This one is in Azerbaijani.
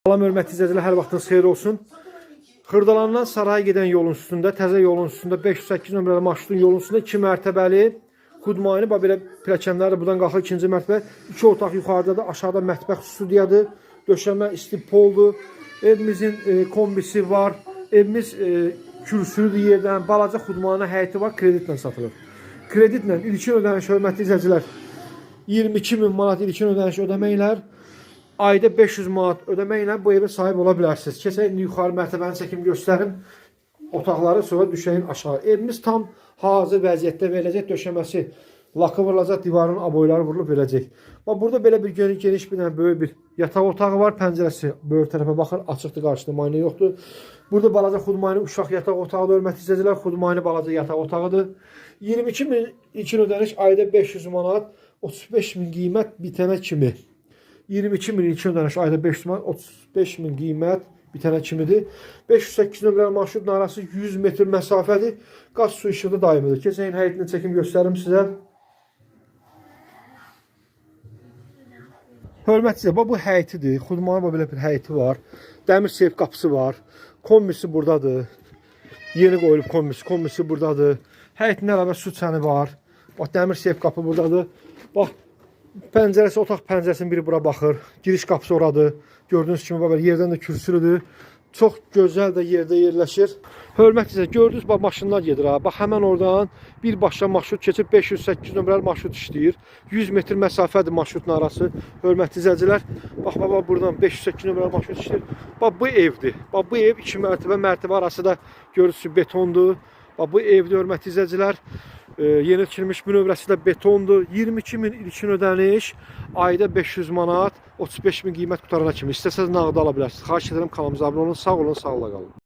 Salam hörmətli izləyicilər, hər vaxtınız xeyir olsun. Xırdalandan Saraya gedən yolun üstündə, təzə yolun üstündə 508 nömrəli marşrutun yolun üstündə 2 mərtəbəli xudmayını, belə pilləkənlər buradan qalxır 2-ci mərtəbə. 2 otaq yuxarıdadır, aşağıda mətbəx studiyadır, döşəmə isti poldur. Evimizin kombisi var, evimiz kürsülüdür yerdən, balaca xudmayına həyəti var, kreditlə satılır. Kreditlə ilkin ödəniş hörmətli izləyicilər 22.000 manat ilkin ödəniş ödəməklər. Ayda 500 manat ödəməklə bu evə sahib ola bilərsiniz. Keçək indi yuxarı mərtəbəni çəkim göstərim. Otaqları sonra düşəyin aşağı. Evimiz tam hazır vəziyyətdə veriləcək. Döşəməsi lakı vurulacaq, divarın aboyları vurulub verəcək. Burada belə bir geniş bir böyük bir yataq otağı var. Pəncərəsi böyük tərəfə baxır. Açıqdır, qarşıda mayna yoxdur. Burada balaca xudmayını uşaq yataq otağıdır. Hörmətli izləyicilər, xudmayını balaca yataq otağıdır. 22.000 ilkin ödəniş, ayda 500 manat, 35.000 qiymət bitənə kimi. 22.000 ilkin ödəniş, ayda 500 manat, 35.000 qiymət bitənə kimidir. 508 nömrəli marşrutun arası 100 metr məsafədir. Qaz su işığı daimidir. Keçən həyətini çəkim göstərim sizə. Hörmətli, bu həyətidir. Xudmanın belə bir həyəti var. Dəmir seyf qapısı var. Kombisi buradadır. Yeni qoyulub kombisi buradadır. Həyətin əlavə su çəni var. Bax, dəmir seyf qapı buradadır. Bax, pəncərəsi, otaq pəncərəsinin biri bura baxır. Giriş qapısı oradır. Gördüyünüz kimi belə yerdən də kürsülüdür. Çox gözəl də yerdə yerləşir. Hörmətli, gördünüz, bax, maşınlar gedir ha. Bax, həmən oradan birbaşa marşrut keçib 508 nömrəli marşrut işləyir. 100 metr məsafədir marşrutun arası. Hörmətli izləyicilər, bax, buradan 508 nömrəli marşrut işləyir. Bax, bu evdir. Bax, bu ev 2 mərtəbə arası da görürsünüz betondur. Bax, bu evdir, hörmətli izləyicilər. Yeni tikilmiş bünövrəsi də betondur. 22.000 ilkin ödəniş, ayda 500 manat, 35.000 qiymət qutarana kimi. İstəsəniz nağda ala bilərsiniz. Xahiş edirəm, kanalımıza abunə olun. Sağ olun, sağlıqla qalın.